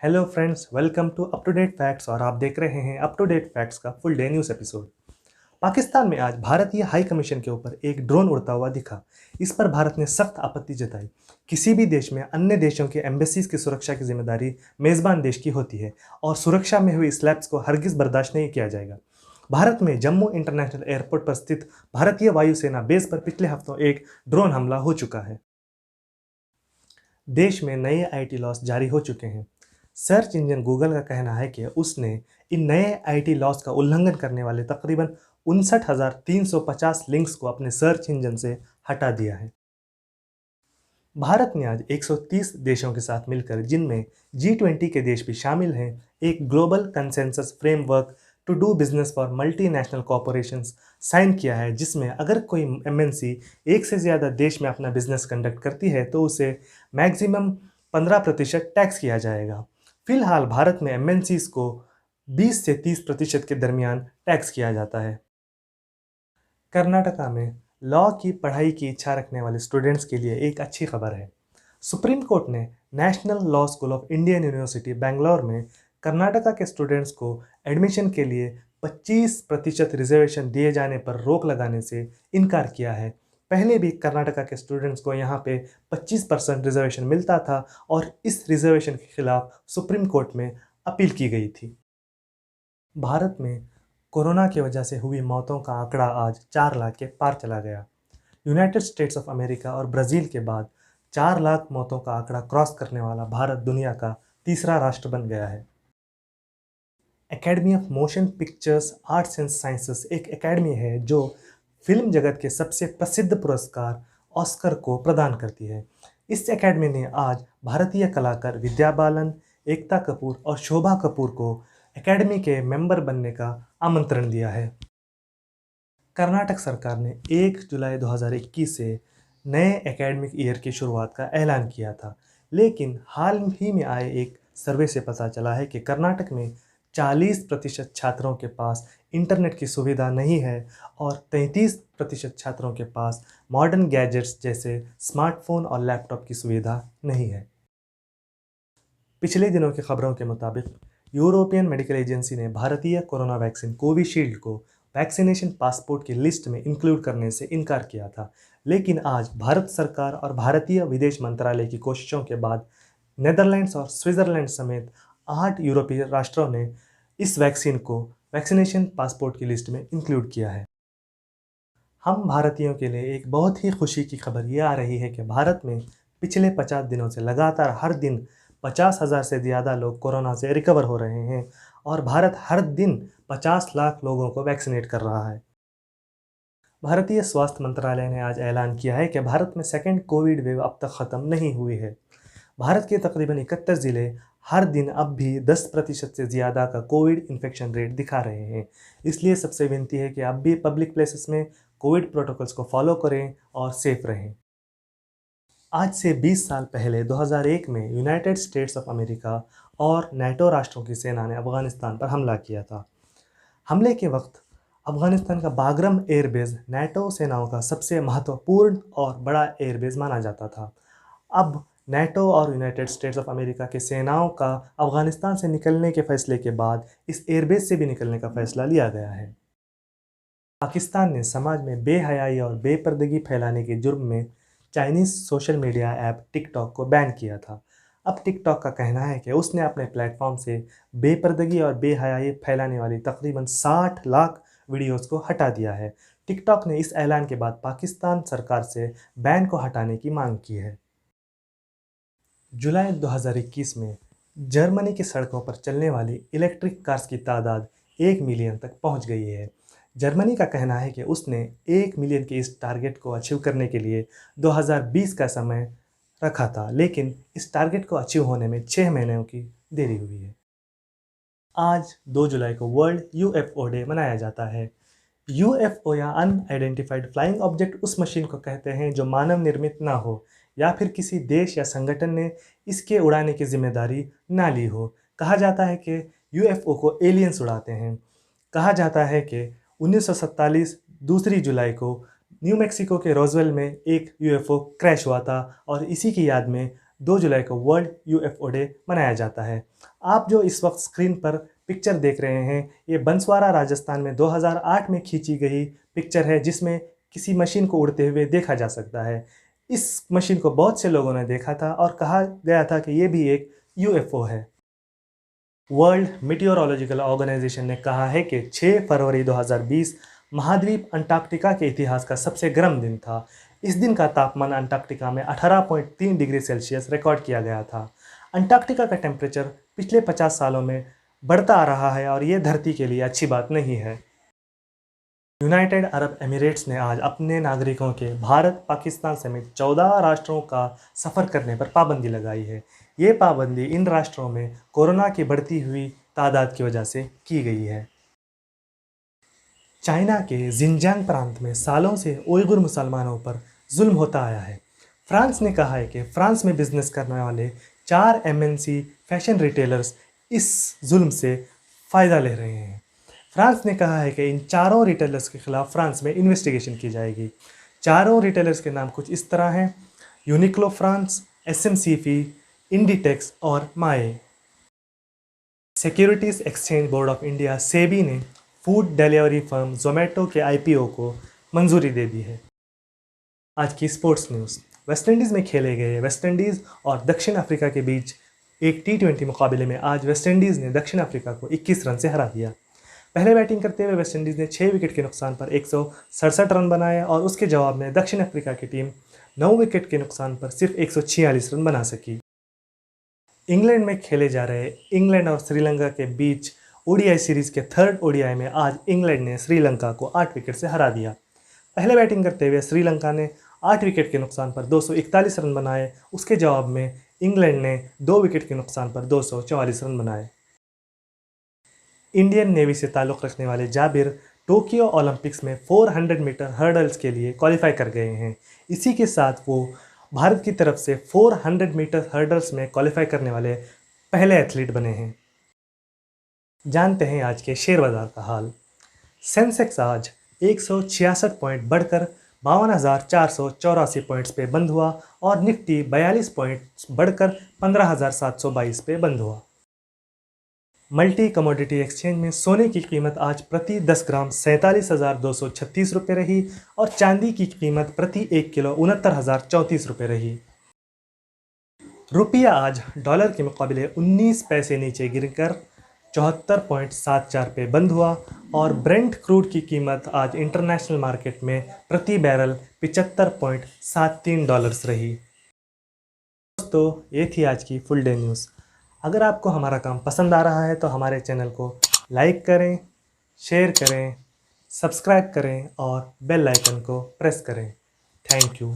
Hello friends, welcome to up to date facts और आप देख रहे हैं अप टू डेट फैक्ट्स का full day news episode. Pakistan में आज भारतीय हाई कमीशन के ऊपर एक ड्रोन उड़ता हुआ दिखा। इस पर भारत ने सख्त आपत्ति जताई। किसी भी देश में अन्य देशों के एम्बेसीज की सुरक्षा की जिम्मेदारी मेजबान देश की होती है और सुरक्षा में हुई स्लैप्स को हरगिज बर्दाश्त नहीं किया जाएगा। भारत में जम्मू इंटरनेशनल एयरपोर्ट पर स्थित भारतीय वायुसेना बेस पर पिछले हफ्तों एक ड्रोन हमला हो चुका है। देश में नए आईटी लॉस जारी हो चुके हैं। सर्च इंजन गूगल का कहना है कि उसने इन नए आईटी लॉस का उल्लंघन करने वाले तकरीबन 59,350 लिंक्स को अपने सर्च इंजन से हटा दिया है। भारत ने आज 130 देशों के साथ मिलकर, जिनमें G20 के देश भी शामिल हैं, एक global consensus framework to do business for multinational corporations sign किया है, जिसमें अगर कोई एमएनसी एक से ज़्यादा देश में अपना बिजनेस कंडक्ट करती है तो उसे मैक्सिमम 15% टैक्स किया जाएगा। फिलहाल भारत में एमएनसीज को 20 से 30% के दरमियान टैक्स किया जाता है। कर्नाटका में लॉ की पढ़ाई की इच्छा रखने वाले स्टूडेंट्स के लिए एक अच्छी खबर है। सुप्रीम कोर्ट ने national law school of Indian university Bangalore में कर्नाटका के स्टूडेंट्स को एडमिशन के लिए 25% रिजर्वेशन दिए जाने पर रोक लगाने से इनकार किया है। पहले भी कर्नाटका के स्टूडेंट्स को यहाँ पे 25% रिजर्वेशन मिलता था और इस रिजर्वेशन के खिलाफ सुप्रीम कोर्ट में अपील की गई थी। भारत में कोरोना की वजह से हुई मौतों का आंकड़ा आज 4 लाख के पार चला गया। यूनाइटेड स्टेट्स ऑफ अमेरिका और ब्राज़ील के बाद 4 लाख मौतों का आंकड़ा क्रॉस करने वाला भारत दुनिया का तीसरा राष्ट्र बन गया है। Academy of motion pictures arts and sciences एक एकेडमी है जो फिल्म जगत के सबसे प्रसिद्ध पुरस्कार ऑस्कर को प्रदान करती है। इस एकेडमी ने आज भारतीय कलाकार विद्या बालन, एकता कपूर और शोभा कपूर को एकेडमी के मेंबर बनने का आमंत्रण दिया है। कर्नाटक सरकार ने 1 जुलाई 2021 से नए एकेडमिक ईयर की शुरुआत का ऐलान किया था, लेकिन हाल ही में आए एक सर्वे से पता चला है कि कर्नाटक में 40% छात्रों के पास इंटरनेट की सुविधा नहीं है और 33% छात्रों के पास मॉडर्न गैजेट्स जैसे स्मार्टफोन और लैपटॉप की सुविधा नहीं है। पिछले दिनों की खबरों के मुताबिक यूरोपियन मेडिकल एजेंसी ने भारतीय कोरोना वैक्सीन कोविशील्ड को वैक्सीनेशन पासपोर्ट की लिस्ट में इंक्लूड करने से इनकार किया था, लेकिन आज भारत सरकार और भारतीय विदेश मंत्रालय की कोशिशों के बाद नेदरलैंड्स और स्विट्ज़रलैंड समेत 8 यूरोपीय राष्ट्रों ने इस वैक्सीन को वैक्सीनेशन पासपोर्ट की लिस्ट में इंक्लूड किया है। हम भारतीयों के लिए एक बहुत ही खुशी की खबर ये आ रही है कि भारत में पिछले 50 दिनों से लगातार हर दिन 50,000 से ज़्यादा लोग कोरोना से रिकवर हो रहे हैं और भारत हर दिन 50 लाख लोगों को वैक्सीनेट कर रहा है। भारतीय स्वास्थ्य मंत्रालय ने आज ऐलान किया है कि भारत में सेकेंड कोविड वेव अब तक ख़त्म नहीं हुई है। भारत के तकरीबन 71 ज़िले हर दिन अब भी 10% से ज़्यादा का कोविड इन्फेक्शन रेट दिखा रहे हैं। इसलिए सबसे विनती है कि अब भी पब्लिक प्लेसेस में कोविड प्रोटोकॉल्स को फॉलो करें और सेफ रहें। आज से 20 साल पहले 2001 में यूनाइटेड स्टेट्स ऑफ अमेरिका और नाटो राष्ट्रों की सेना ने अफ़गानिस्तान पर हमला किया था। हमले के वक्त अफ़गानिस्तान का बागरम एयरबेस नाटो सेनाओं का सबसे महत्वपूर्ण और बड़ा एयरबेस माना जाता था। अब नाटो और यूनाइटेड स्टेट्स ऑफ अमेरिका के सेनाओं का अफ़गानिस्तान से निकलने के फैसले के बाद इस एयरबेस से भी निकलने का फैसला लिया गया है। पाकिस्तान ने समाज में बेहयाई और बेपर्दगी फैलाने के जुर्म में Chinese social media app TikTok को बैन किया था। अब टिकटॉक का कहना है कि उसने अपने प्लेटफॉर्म से बेपर्दगी और बेहयाई फैलाने वाली तकरीबन 60 लाख वीडियोस को हटा दिया है। टिकटॉक ने इस ऐलान के बाद पाकिस्तान सरकार से बैन को हटाने की मांग की है। जुलाई 2021 में जर्मनी की सड़कों पर चलने वाली इलेक्ट्रिक कार्स की तादाद 1 मिलियन तक पहुंच गई है। जर्मनी का कहना है कि उसने 1 मिलियन के इस टारगेट को अचीव करने के लिए 2020 का समय रखा था, लेकिन इस टारगेट को अचीव होने में 6 महीनों की देरी हुई है। आज 2 जुलाई को वर्ल्ड यूएफओ डे मनाया जाता है। यूएफओ या अनआइडेंटिफाइड फ्लाइंग ऑब्जेक्ट उस मशीन को कहते हैं जो मानव निर्मित ना हो या फिर किसी देश या संगठन ने इसके उड़ाने की जिम्मेदारी ना ली हो। कहा जाता है कि यूएफओ को एलियंस उड़ाते हैं। कहा जाता है कि 1947 2 जुलाई को न्यू मैक्सिको के रोजवेल में एक यूएफओ क्रैश हुआ था और इसी की याद में 2 जुलाई को वर्ल्ड यूएफओ डे मनाया जाता है। आप जो इस वक्त स्क्रीन पर पिक्चर देख रहे हैं, ये बंसवाड़ा राजस्थान में 2008 में खींची गई पिक्चर है, जिसमें किसी मशीन को उड़ते हुए देखा जा सकता है। इस मशीन को बहुत से लोगों ने देखा था और कहा गया था कि ये भी एक यूएफओ है। वर्ल्ड मीटियोरोलॉजिकल ऑर्गेनाइजेशन ने कहा है कि 6 फरवरी 2020 महाद्वीप अंटार्कटिका के इतिहास का सबसे गर्म दिन था। इस दिन का तापमान अंटार्कटिका में 18.3 डिग्री सेल्सियस रिकॉर्ड किया गया था। अंटार्कटिका का टेम्परेचर पिछले 50 सालों में बढ़ता आ रहा है और ये धरती के लिए अच्छी बात नहीं है। यूनाइटेड अरब एमिरेट्स ने आज अपने नागरिकों के भारत, पाकिस्तान समेत 14 राष्ट्रों का सफ़र करने पर पाबंदी लगाई है। ये पाबंदी इन राष्ट्रों में कोरोना की बढ़ती हुई तादाद की वजह से की गई है। चाइना के जिनजियांग प्रांत में सालों से उइगुर मुसलमानों पर जुल्म होता आया है। फ्रांस ने कहा है कि फ्रांस में बिजनेस करने वाले 4 एमएनसी फैशन रिटेलर्स इस जुल्म से फ़ायदा ले रहे हैं। फ्रांस ने कहा है कि इन चारों रिटेलर्स के खिलाफ फ्रांस में इन्वेस्टिगेशन की जाएगी। चारों रिटेलर्स के नाम कुछ इस तरह हैं: यूनिक्लो फ्रांस, एसएमसीफी, इंडिटेक्स और माए। Securities exchange board of India SEBI ने फूड डिलीवरी फर्म जोमेटो के आईपीओ को मंजूरी दे दी है। आज की स्पोर्ट्स न्यूज़। वेस्टइंडीज़ में खेले गए वेस्टइंडीज़ और दक्षिण अफ्रीका के बीच एक T20 मुकाबले में आज वेस्टइंडीज़ ने दक्षिण अफ्रीका को 21 रन से हरा दिया। पहले बैटिंग करते हुए वेस्टइंडीज़ ने 6 विकेट के नुकसान पर 167 रन बनाए और उसके जवाब में दक्षिण अफ्रीका की टीम 9 विकेट के नुकसान पर सिर्फ 146 रन बना सकी। इंग्लैंड में खेले जा रहे इंग्लैंड और श्रीलंका के बीच ओडीआई सीरीज़ के 3rd ओडीआई में आज इंग्लैंड ने श्रीलंका को 8 विकेट से हरा दिया। पहले बैटिंग करते हुए श्रीलंका ने 8 विकेट के नुकसान पर 241 रन बनाए। उसके जवाब में इंग्लैंड ने 2 विकेट के नुकसान पर 244 रन बनाए। इंडियन नेवी से ताल्लुक़ रखने वाले जाबिर टोक्यो ओलंपिक्स में 400 मीटर हर्डल्स के लिए क्वालिफाई कर गए हैं। इसी के साथ वो भारत की तरफ से 400 मीटर हर्डल्स में क्वालिफाई करने वाले पहले एथलीट बने हैं। जानते हैं आज के शेयर बाज़ार का हाल। सेंसेक्स आज 166 पॉइंट बढ़कर 52,484 पॉइंट्स पे बंद हुआ और निफ्टी 42 पॉइंट्स बढ़कर 15,722 पे बंद हुआ। मल्टी कमोडिटी एक्सचेंज में सोने की कीमत आज प्रति 10 ग्राम 47,236 रुपये रही और चांदी की कीमत प्रति 1 किलो 69,034 रुपये रही। रुपया आज डॉलर के मुकाबले 19 पैसे नीचे गिरकर 74.74 पे बंद हुआ और ब्रेंट क्रूड की कीमत आज इंटरनेशनल मार्केट में प्रति बैरल 75.73 डॉलर्स रही। दोस्तों, ये थी आज की फुल डे न्यूज़। अगर आपको हमारा काम पसंद आ रहा है तो हमारे चैनल को लाइक करें, शेयर करें, सब्सक्राइब करें और बेल आइकन को प्रेस करें। Thank you.